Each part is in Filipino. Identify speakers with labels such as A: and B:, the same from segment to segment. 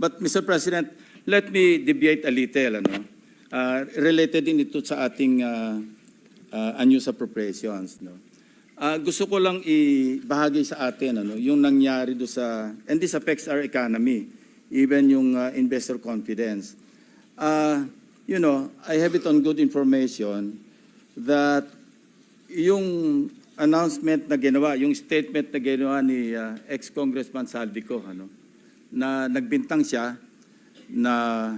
A: But Mr. President, let me deviate a little, related din ito sa ating unused appropriations. No? Gusto ko lang ibahagi sa atin yung nangyari do sa, and this affects our economy, even yung investor confidence. You know, I have it on good information that yung announcement na ginawa, yung statement na ginawa ni ex-Congressman Saldico, na nagbintang siya na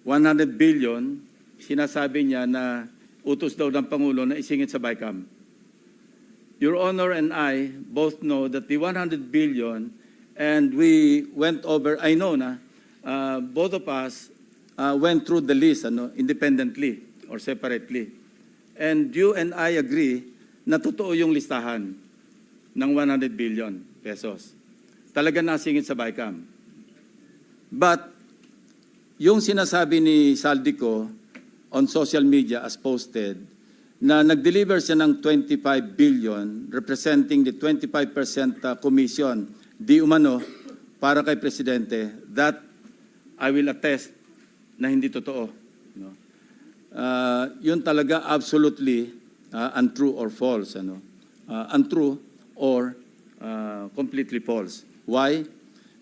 A: 100 billion, sinasabi niya na utos daw ng Pangulo na isingit sa BICAM. Your Honor and I both know that the 100 billion, and we went over, I know na, both of us went through the list independently or separately. And you and I agree na totoo yung listahan ng 100 billion pesos. Talaga nasingit sa BICAM. But yung sinasabi ni Saldico on social media as posted, na nag-deliver siya ng 25 billion representing the 25% commission di umano para kay Presidente, that I will attest na hindi totoo. No? Yun talaga absolutely untrue or false. Untrue or completely false. Why?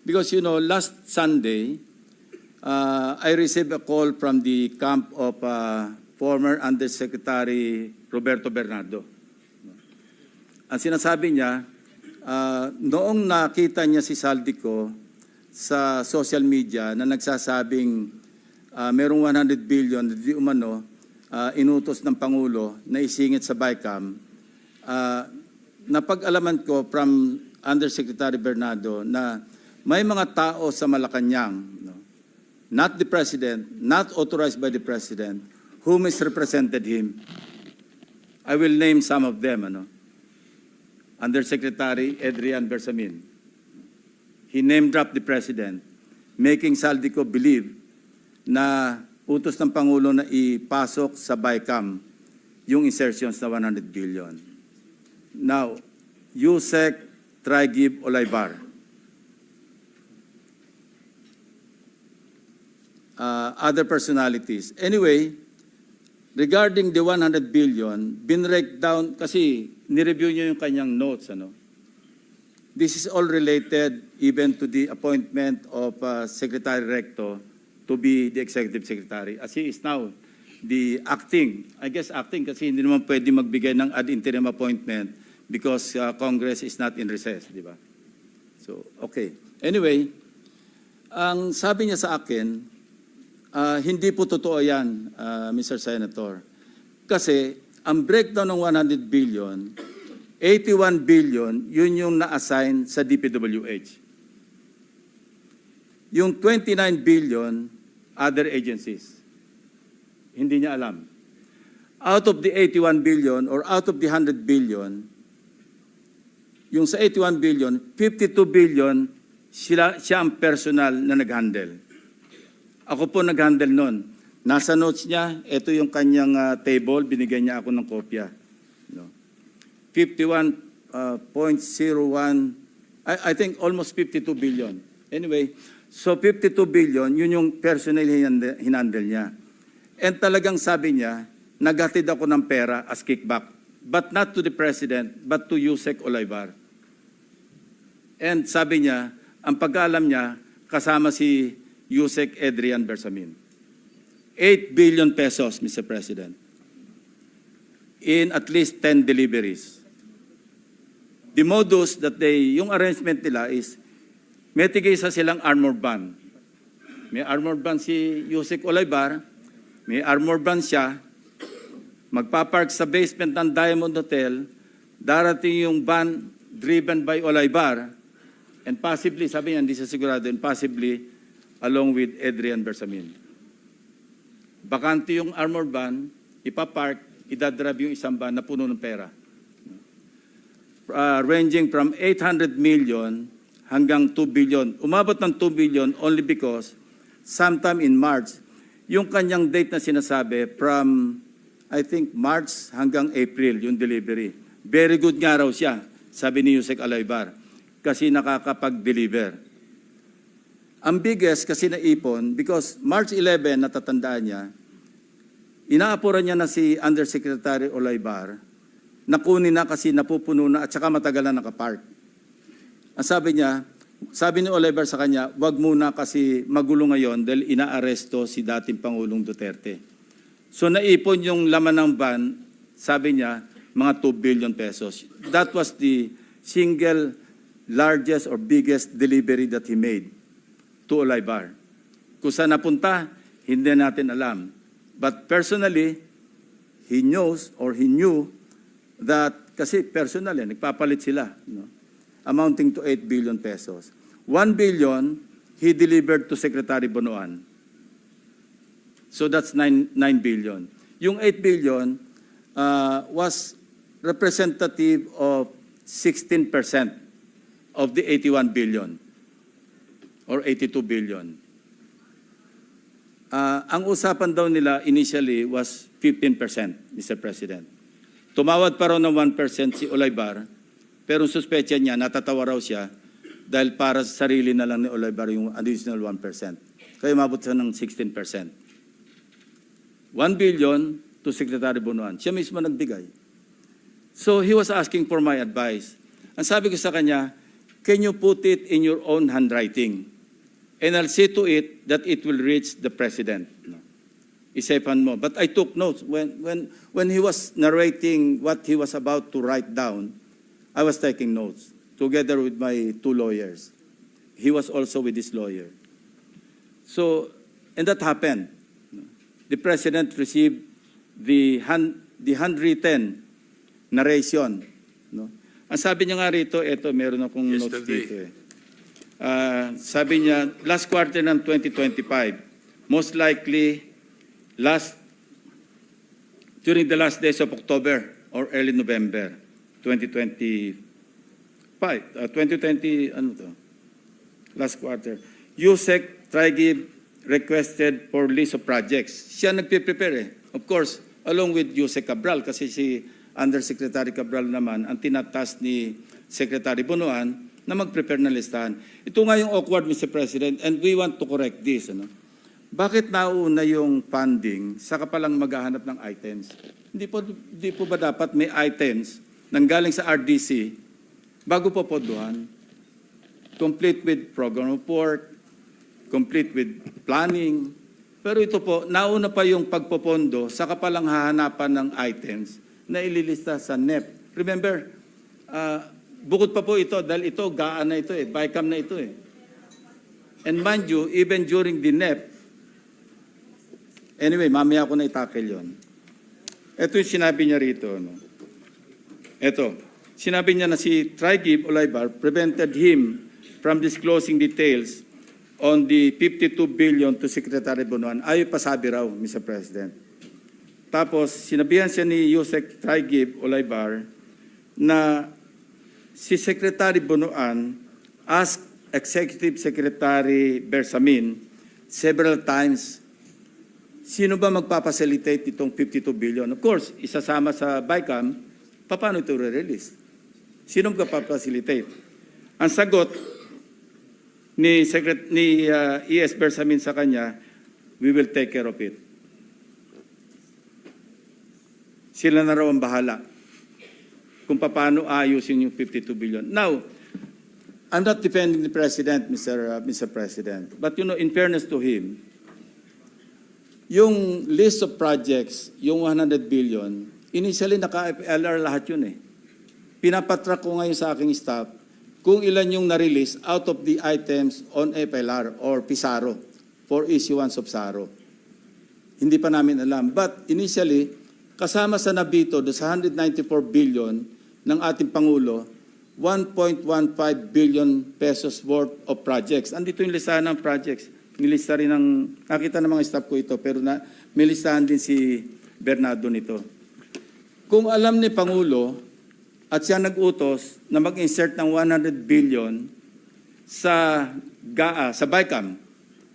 A: Because, you know, last Sunday, I received a call from the camp of former Undersecretary Roberto Bernardo. Ang sinasabi niya, noong nakita niya si Saldico sa social media na nagsasabing merong 100 billion di umano inutos ng Pangulo na isingit sa BICAM, napag-alaman ko from Undersecretary Bernardo na may mga tao sa Malacanang, not the President, not authorized by the President, who misrepresented him. I will name some of them. Undersecretary Adrian Bersamin. He name-dropped the President, making Saldico believe na utos ng Pangulo na ipasok sa BICAM yung insertions na 100 billion. Now, Yusek Trigib Olaybar. Other personalities. Anyway, regarding the 100 billion, binrake down, kasi nireview niyo yung kanyang notes. This is all related even to the appointment of Secretary Recto to be the Executive Secretary. As he is now the acting, I guess acting kasi hindi naman pwede magbigay ng ad interim appointment because Congress is not in recess, di ba? So, okay. Anyway, ang sabi niya sa akin, hindi po totoo yan, Mr. Senator. Kasi ang breakdown ng 100 billion, 81 billion, yun yung na-assign sa DPWH. Yung 29 billion, other agencies. Hindi niya alam. Out of the 81 billion or out of the 100 billion, yung sa 81 billion, 52 billion, siya ang personal na nag-handle. Ako po nag-handle nun. Nasa notes niya, ito yung kanyang table, binigyan niya ako ng kopya. 51.01, I think almost 52 billion. Anyway, so 52 billion, yun yung personal hinandle niya. And talagang sabi niya, naghatid ako ng pera as kickback. But not to the President, but to Yusek Olaybar. And sabi niya, ang pag-alam niya, kasama si Yusek Adrian Bersamin. 8 billion pesos, Mr. President, in at least 10 deliveries. The modus that yung arrangement nila is, may tigisa silang armored van. May armored van si Yusek Olaybar, may armored van siya, magpapark sa basement ng Diamond Hotel, darating yung van driven by Olaybar, and possibly, sabi niya, hindi siya sigurado, and possibly, along with Adrian Bersamin. Bakante yung armored van, ipapark, idadrive yung isang van na puno ng pera. Ranging from 800 million hanggang 2 billion. Umabot ng 2 billion only because sometime in March, yung kanyang date na sinasabi from, I think, March hanggang April, yung delivery. Very good nga raw siya, sabi ni Yusek Olaybar, kasi nakakapag-deliver. Ang biggest kasi naipon, because March 11, natatandaan niya, inaapuran niya na si Undersecretary Olaybar, nakunin na kasi napupuno na at saka matagal na nakapark. Ang sabi ni Olaybar sa kanya, wag muna kasi magulo ngayon dahil inaaresto si dating Pangulong Duterte. So naipon yung laman ng van, sabi niya, mga 2 billion pesos. That was the single largest or biggest delivery that he made to Olaybar. Kung saan napunta, hindi natin alam. But personally, he knows or he knew that, kasi personally, nagpapalit sila, amounting to 8 billion pesos. 1 billion, he delivered to Secretary Bonoan. So that's 9 billion. Yung 8 billion was representative of 16% of the 81 billion or 82 billion. Ang usapan daw nila initially was 15%, Mr. President. Tumawad pa raw ng 1% si Olaybar, pero suspecha niya, natatawa raw siya dahil para sa sarili na lang ni Olaybar yung additional 1%. Kaya umabot siya ng 16%. 1 billion to Secretary Bonoan. Siya mismo nagbigay. So he was asking for my advice. Ang sabi ko sa kanya, can you put it in your own handwriting? And I'll see to it that it will reach the President. Isipan mo. But I took notes. When he was narrating what he was about to write down, I was taking notes together with my 2 lawyers. He was also with his lawyer. So, and that happened. The President received the handwritten narration. Ang sabi niya nga rito, eto, meron akong notes dito eh. Sabi niya, last quarter ng 2025, most likely during the last days of October or early November 2020, last quarter, USEC Trigib requested for list of projects. Siya nagpe-prepare eh. Of course, along with USEC Cabral, kasi si Undersecretary Cabral naman ang tinatas ni Secretary Bonoan na mag-prepare ng listahan. Ito nga yung awkward, Mr. President, and we want to correct this. Bakit nauna yung funding, saka palang maghahanap ng items? Hindi po ba dapat may items nanggaling sa RDC bago po podohan? Complete with program report, complete with planning. Pero ito po, nauna pa yung pagpopondo, saka palang hahanapan ng items na ililista sa NEP. Remember, bukod pa po ito, dahil ito, GAA na ito BICAM na ito And mind you, even during the NEP, anyway, mamaya ko na itakil yun. Ito yung sinabi niya rito. Ito, sinabi niya na si Trigib Olaybar prevented him from disclosing details on the 52 billion to Secretary Bonoan. Ayaw pasabi raw, Mr. President. Tapos, sinabihan siya ni Yusek Trigib Olaybar na si Secretary Bonoan asked Executive Secretary Bersamin several times, sino ba magpapacilitate itong 52 billion? Of course, isasama sa BICAM, paano ito re-release? Sino magpapacilitate? Ang sagot ni ES Bersamin sa kanya, we will take care of it. Sila na raw ang bahala kung paano ayusin yung 52 billion. Now, I'm not defending the President, Mr. President. But in fairness to him, yung list of projects, yung 100 billion, initially naka-FLR lahat yun Pinapatrack ko ngayon sa aking staff kung ilan yung na-release out of the items on FLR or PISARO for issuance of SARO. Hindi pa namin alam. But initially, kasama sa nabito do sa 194 billion ng ating Pangulo, 1.15 billion pesos worth of projects. Andito yung listahan ng projects. Nilista rin nakita ng mga staff ko ito, pero may listahan din si Bernardo nito. Kung alam ni Pangulo at siya nag-utos na mag-insert ng 100 billion sa GAA, sa BICAM,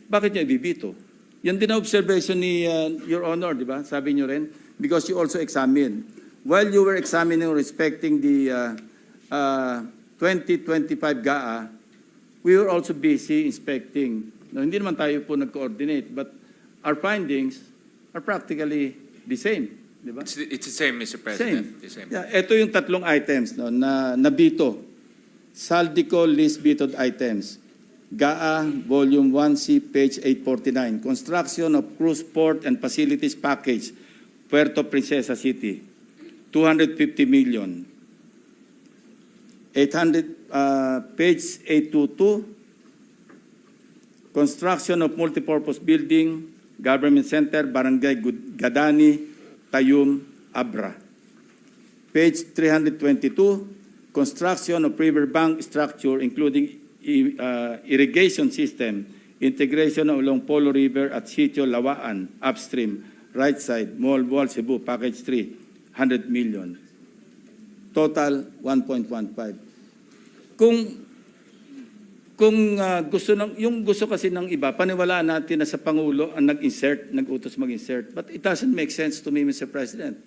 A: bakit niya ibibito? Yan din ang observation ni Your Honor, di ba? Sabi niyo rin, because you also examined. While you were examining respecting the 2025 GAA, we were also busy inspecting No, hindi naman tayo po nag-coordinate, but our findings are practically the same. Di ba?
B: It's the same, Mr. President. The same.
A: Yeah, ito yung tatlong items no, na nabito. Saldico list vetoed items. GAA Volume 1C, page 849. Construction of cruise port and facilities package, Puerto Princesa City. 250 million. 800, page 822. Construction of multipurpose building, Government Center, Barangay Gadani, Tayum, Abra. Page 322, construction of riverbank structure including irrigation system, integration along Polo River at Sitio Lawaan, upstream, right side, Mall Wall, Cebu, package 3, 100 million. Total, 1.15. Kung yung gusto kasi ng iba, paniwalaan natin na sa Pangulo ang nag-utos mag-insert. But it doesn't make sense to me, Mr. President.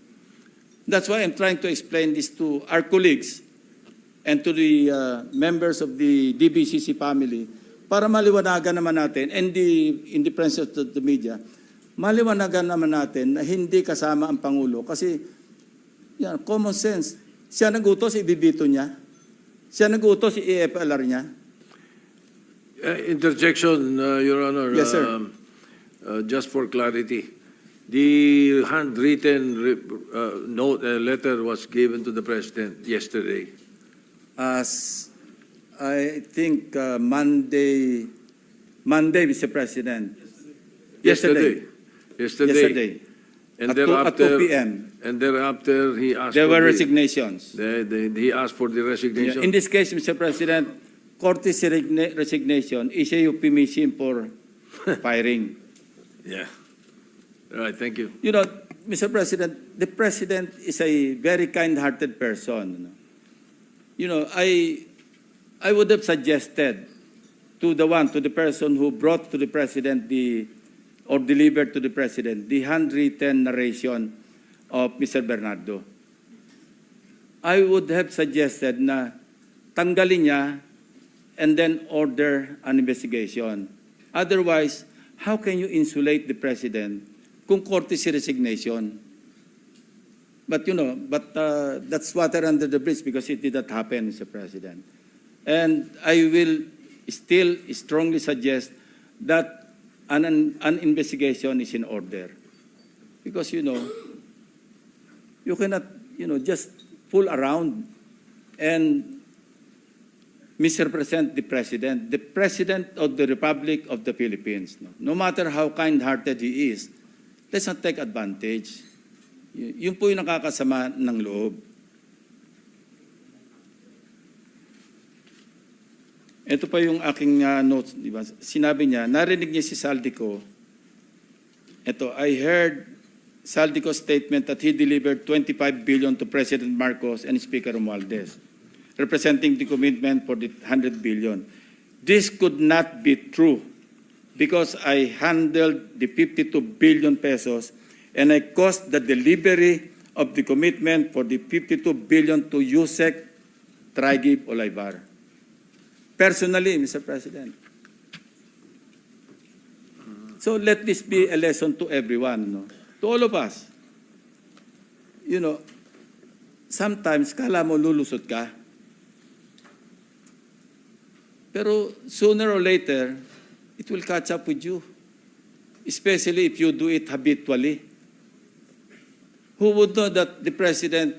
A: That's why I'm trying to explain this to our colleagues and to the members of the DBCC family para maliwanagan naman natin, and in the presence of the media, maliwanagan naman natin na hindi kasama ang Pangulo. Kasi, yan, common sense. Siya nag-utos, ibibito niya. Siya nag-utos, i-EFLR niya.
C: Interjection, Your Honor.
A: Yes, sir.
C: Just for clarity, the handwritten note, letter was given to the President yesterday.
A: As I think Monday, Mr. President. Yesterday.
C: And
A: At 2 p.m.
C: And thereafter, he asked
A: There
C: for
A: were resignations.
C: he asked for the resignation.
A: In this case, Mr. President, Cortes' resignation is a euphemism for firing.
C: Yeah. All right, thank you.
A: You know, Mr. President, the President is a very kind-hearted person. You know, I would have suggested to the person who brought to the President or delivered to the President the handwritten narration of Mr. Bernardo. I would have suggested na tanggalin niya and then order an investigation. Otherwise, how can you insulate the President kung courtesy resignation? But you know, that's water under the bridge because it did not happen, Mr. President. And I will still strongly suggest that an investigation is in order. Because, you know, you cannot, you know, just fool around and misrepresent the President of the Republic of the Philippines. No matter how kind-hearted he is, let's not take advantage. Yun po yung nakakasama ng loob. Ito pa yung aking notes, di ba? Sinabi niya, narinig niya si Saldico. Ito, I heard Saldico's statement that he delivered 25 billion to President Marcos and Speaker Romualdez, representing the commitment for the 100 billion. This could not be true because I handled the 52 billion pesos and I caused the delivery of the commitment for the 52 billion to Yusek Traigib Olaybar. Personally, Mr. President. So let this be a lesson to everyone, no? To all of us. You know, sometimes kala mo lulusot ka. Pero sooner or later, it will catch up with you. Especially if you do it habitually. Who would know that the President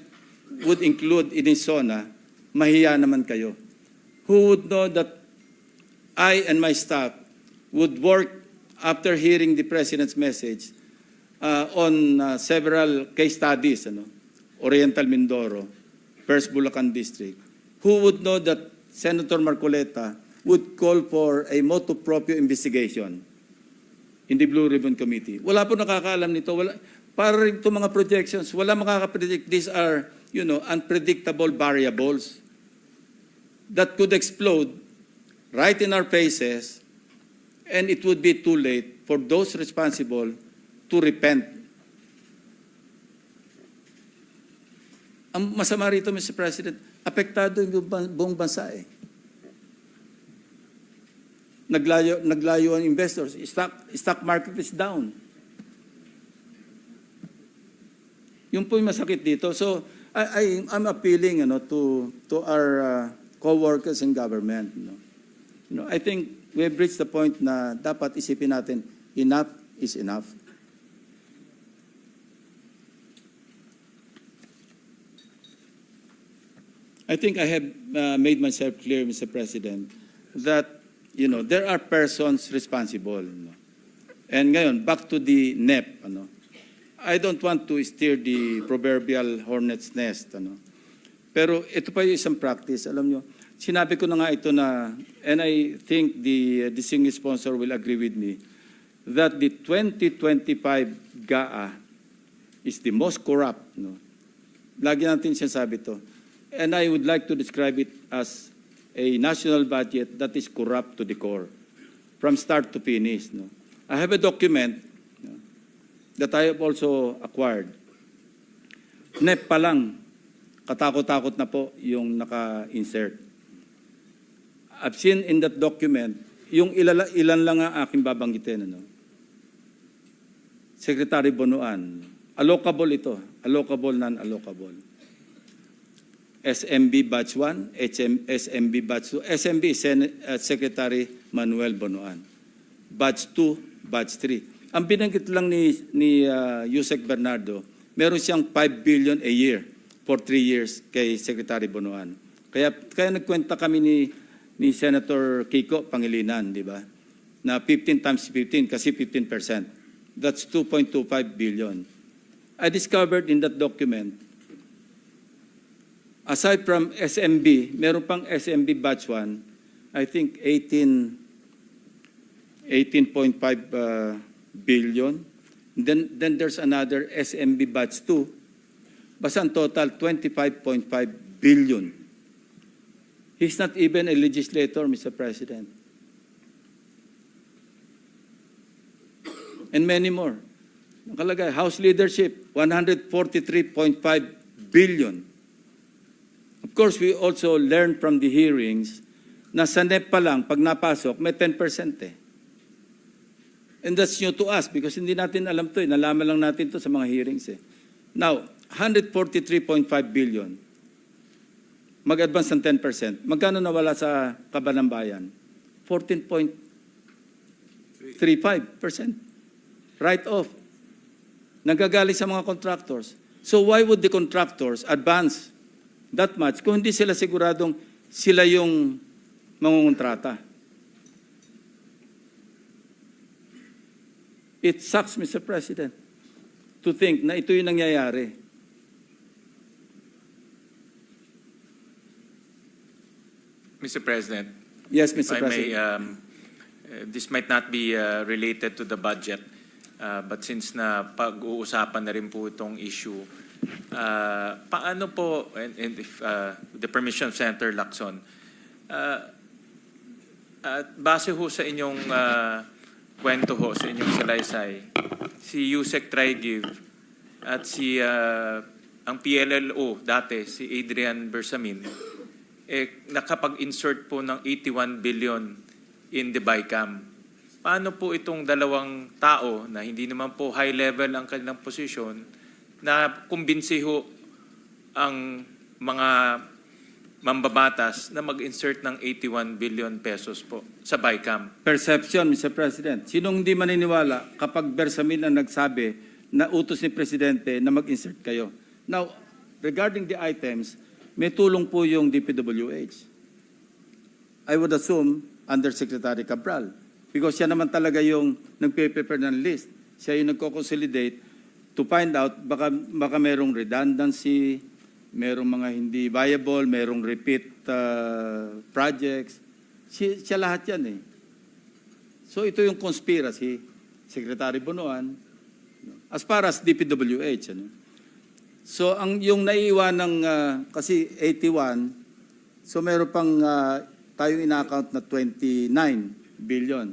A: would include in his SONA, mahiya naman kayo? Who would know that I and my staff would work after hearing the President's message on several case studies, Oriental Mindoro, First Bulacan District. Who would know that Senator Marcoleta would call for a motu proprio investigation in the Blue Ribbon Committee? Wala po nakakaalam nito. Para rin itong mga projections, wala makakapredict. These are, you know, unpredictable variables that could explode right in our faces, and it would be too late for those responsible to repent. Ang masama rito, Mr. President, apektado yung buong bansa eh. naglayo ang investors. Stock market is down. Yun po yung masakit dito. So, I'm appealing to our co-workers in government. I think we have reached the point na dapat isipin natin, enough is enough. I think I have made myself clear, Mr. President, that there are persons responsible. And ngayon, back to the NEP. I don't want to steer the proverbial hornet's nest. Pero ito pa yung isang practice. Alam nyo, sinabi ko na nga ito na, and I think the distinguished sponsor will agree with me, that the 2025 GAA is the most corrupt. Lagi natin sinasabi ito. And I would like to describe it as a national budget that is corrupt to the core, from start to finish. I have a document that I have also acquired. NEP pa lang, katakot-takot na po yung naka-insert. I've seen in that document, yung ilan lang ang aking babanggitin. Secretary Bonoan, allocable ito, allocable, non-allocable. SMB Batch 1, SMB Batch 2. SMB is Secretary Manuel Bonoan. Batch 2, Batch 3. Ang binanggit lang ni Yusek Bernardo, meron siyang 5 billion a year for 3 years kay Secretary Bonoan. Kaya nagkwenta kami ni Senator Kiko Pangilinan, di ba? Na 15 times 15 kasi 15%. That's 2.25 billion. I discovered in that document, aside from SMB, meron pang SMB Batch 1, I think 18.5 billion. Then there's another SMB Batch 2. Basta ang total, 25.5 billion. He's not even a legislator, Mr. President. And many more. Nakalagay, House leadership, 143.5 billion. Of course, we also learned from the hearings na sa NEP pa lang, pag napasok, may 10% eh. And that's new to us because hindi natin alam to eh. Nalaman lang natin to sa mga hearings eh. Now, 143.5 billion. Mag-advance ng 10%. Magkano nawala sa Kaban ng Bayan? 14.35%. Write-off. Nagagaling sa mga contractors. So why would the contractors advance that much kung hindi sila siguradong sila yung mangungontrata? It sucks, Mr. President, to think na ito yung nangyayari.
B: Mr. President.
A: Yes, Mr.
B: If I may,
A: President.
B: this might not be related to the budget, but since na pag-uusapan na rin po itong issue, paano po, and if the permission of Senator Lacson, base ho sa inyong kwento ho, sa inyong salaysay, si Yusek Trigiv at si ang PLLO dati, si Adrian Bersamin, nakapag-insert po ng 81 billion in the BICAM. Paano po itong dalawang tao na hindi naman po high level ang kanilang posisyon na kumbinsi ho ang mga mambabatas na mag-insert ng 81 billion pesos po sa BICAM?
A: Perception, Mr. President. Sinong hindi maniniwala kapag Bersamin ang nagsabi na utos ni Presidente na mag-insert kayo? Now, regarding the items, may tulong po yung DPWH. I would assume under Secretary Cabral. Because siya naman talaga yung nagpe-prepare ng list. Siya yung nagko-consolidate to find out baka merong redundancy, merong mga hindi viable, merong repeat projects. Siya lahat yan eh. So ito yung conspiracy, Secretary Bonoan, as far as DPWH. So yung naiiwan ng, kasi 81, so meron pang tayong ina-account na 29 billion.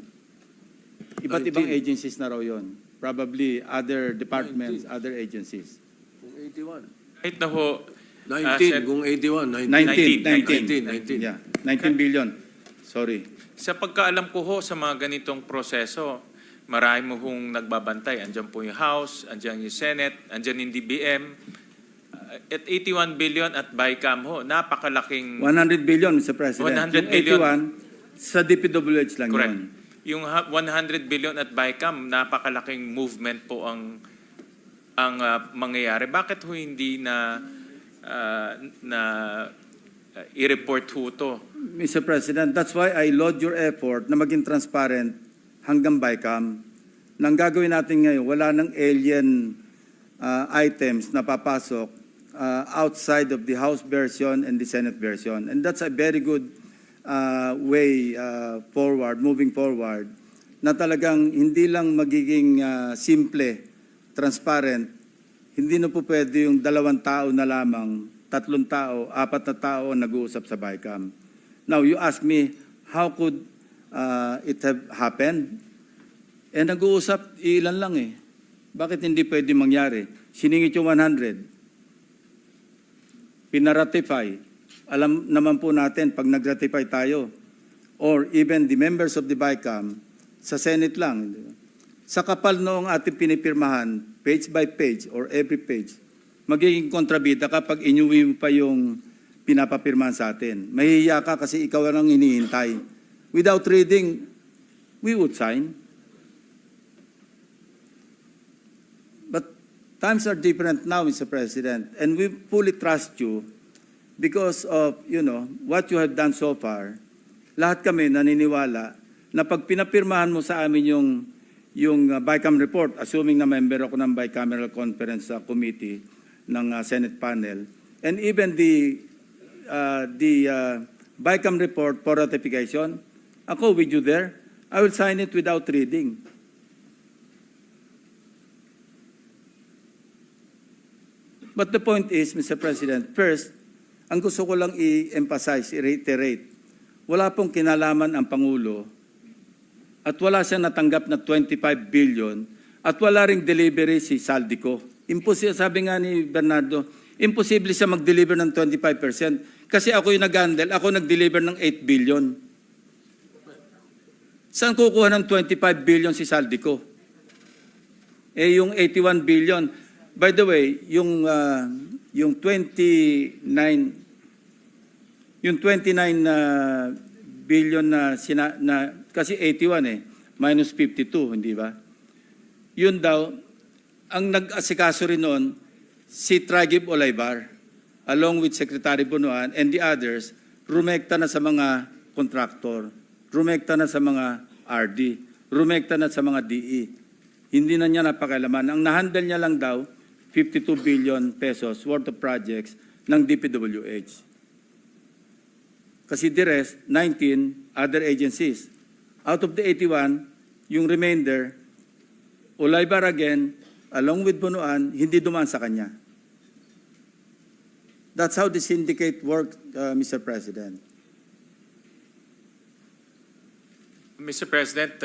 A: Iba't ibang agencies na raw yun. Probably other departments, 19. Other agencies.
C: Kung 81.
B: Right na ho,
C: 19, kung 81, 19.
A: 19. Yeah, 19 billion. Sorry.
B: Sa pagkaalam ko ho sa mga ganitong proseso, marami mo hong nagbabantay. Andyan po yung House, andyan yung Senate, andyan yung DBM. At 81 billion at BICAM ho, napakalaking...
A: 100 billion, Mr. President.
B: 100 billion.
A: Yung 81, sa DPWH lang
B: Correct.
A: yun.
B: Yung 100 billion at BICAM, napakalaking movement po ang mangyayari. Bakit ho hindi i-report ho to?
A: Mr. President, that's why I laud your effort na maging transparent hanggang BICAM. Nang gagawin natin ngayon, wala ng alien items na papasok outside of the House version and the Senate version. And that's a very good way forward, moving forward, na talagang hindi lang magiging simple, transparent, hindi na po pwede yung 2 tao na lamang, 3 tao, 4 na tao nag-uusap sa BICAM. Now, you ask me, how could it have happened? Eh, nag-uusap, ilan lang eh. Bakit hindi pwede mangyari? Siningit yung 100. Pinaratify. Alam naman po natin, pag nag-ratify tayo, or even the members of the BICAM, sa Senate lang. Sa kapal noong ating pinipirmahan, page by page or every page, magiging kontrabida kapag inuwi mo pa yung pinapapirmahan sa atin. Mahihiya ka kasi ikaw lang hinihintay. Without reading, we would sign. But times are different now, Mr. President, and we fully trust you because of, what you have done so far. Lahat kami naniniwala na pag pinapirmahan mo sa amin yung BICAM report, assuming na member ako ng Bicameral Conference Committee ng Senate panel, and even the BICAM report for ratification, ako with you there, I will sign it without reading. But the point is, Mr. President, first, ang gusto ko lang i-emphasize, i-reiterate, wala pong kinalaman ang Pangulo at wala siyang natanggap na 25 billion at wala ring delivery si Saldico. Imposible, sabi nga ni Bernardo, imposible siya mag-deliver ng 25% kasi ako yung nag-handle, ako nag-deliver ng 8 billion. Saan kukuha ng 25 billion si Saldico? Eh yung 81 billion, by the way, yung 29 billion na kasi 81 minus 52, hindi ba? Yun daw, ang nag-asikaso rin noon, si Tragib Olaybar, along with Secretary Bunuan and the others, rumekta na sa mga kontraktor, rumekta na sa mga RD, rumekta na sa mga DE. Hindi na niya napakailaman. Ang nahandle niya lang daw, 52 billion pesos worth of projects ng DPWH. Kasi the rest, 19 other agencies. Out of the 81, yung remainder, Olaybar again, along with Bunuan, hindi dumaan sa kanya. That's how the syndicate worked, Mr. President.
B: Mr. President,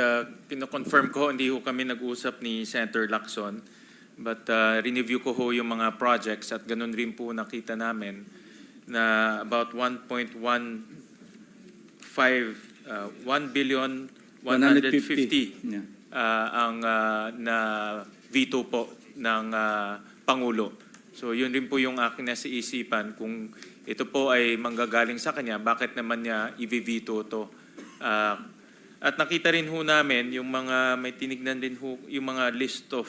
B: kino-confirm ko, hindi ho kami nag-usap ni Senator Lacson, but re-review ko ho yung mga projects at ganun rin po nakita namin na about 1.1 billion 150
A: Yeah.
B: ang na veto po ng Pangulo. So yun rin po yung aking nasa isipan kung ito po ay manggagaling sa kanya, bakit naman niya i-veto to? At nakita rin ho namin yung mga may tinignan din ho yung mga list of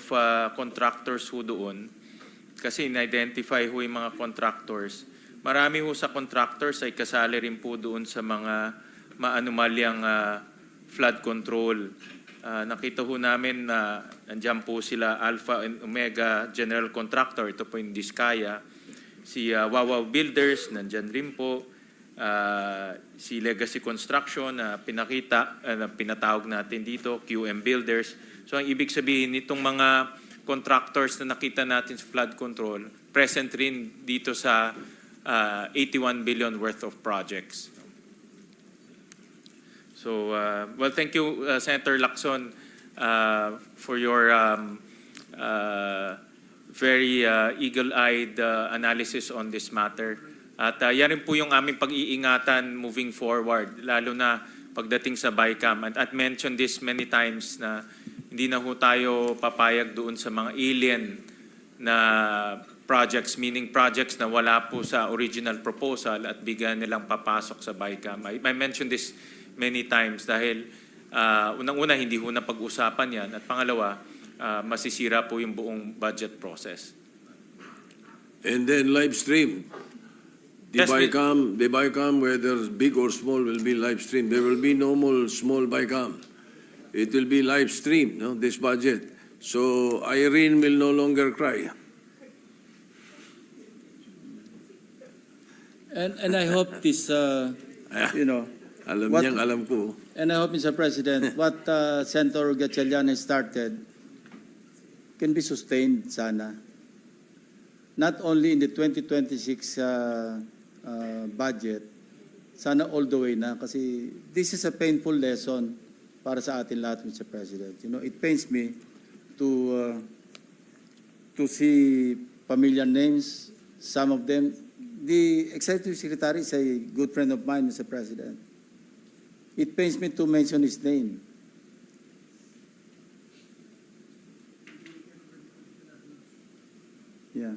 B: contractors ho doon kasi in-identify ho yung mga contractors. Marami ho sa contractors ay kasali rin po doon sa mga maanumalyang flood control. Nakita ho namin na nandiyan po sila Alpha and Omega General Contractor, ito po yung Diskaya. Si Wawaw Builders, nandiyan rin po. Si Legacy Construction na pinatawag natin dito, QM Builders. So ang ibig sabihin nitong mga contractors na nakita natin sa flood control, present rin dito sa 81 billion worth of projects. So, well, thank you, Senator Lacson, for your very eagle-eyed analysis on this matter. At yan rin po yung aming pag-iingatan moving forward, lalo na pagdating sa BICAM. At mentioned this many times na hindi na ho tayo papayag doon sa mga alien na projects, meaning projects na wala po sa original proposal at bigyan nilang papasok sa BICAM. I mentioned this many times dahil unang-una hindi ho na pag-usapan yan at pangalawa, masisira po yung buong budget process.
C: And then live stream. The
B: Yes, we-
C: BICAM, whether big or small, will be live stream. There will be no more small BICAM. It will be live stream, no, this budget. So Irene will no longer cry.
A: And I hope this, you know,
C: Alam
A: What-
C: niyang alam ko.
A: and I hope, Mr. President, what Senator Gatchalian has started can be sustained sana. Not only in the 2026 budget, sana all the way na. Kasi this is a painful lesson para sa atin lahat, Mr. President. You know, it pains me to see familiar names, some of them. The Executive Secretary is a good friend of mine, Mr. President. It pains me to mention his name. Yeah.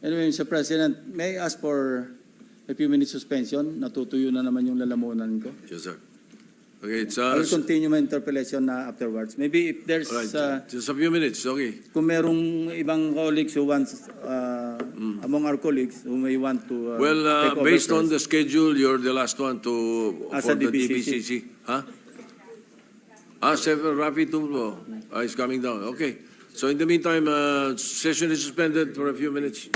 A: Anyway, Mr. President, may I ask for a few minutes suspension? Natutuyo na naman yung lalamunan ko.
C: Yes, sir. Okay, it's
A: I will continue my interpellation na afterwards. Maybe if there's,
C: all right, just a few minutes, okay.
A: kung merong ibang colleagues who wants, among our colleagues who may want to
C: Well,
A: take over
C: based on
A: first.
C: the schedule, you're the last one to
A: As
C: for
A: a
C: the
A: DBCC.
C: DBCC. Huh? Rafi Tumbo is coming down. Okay. So in the meantime, session is suspended for a few minutes.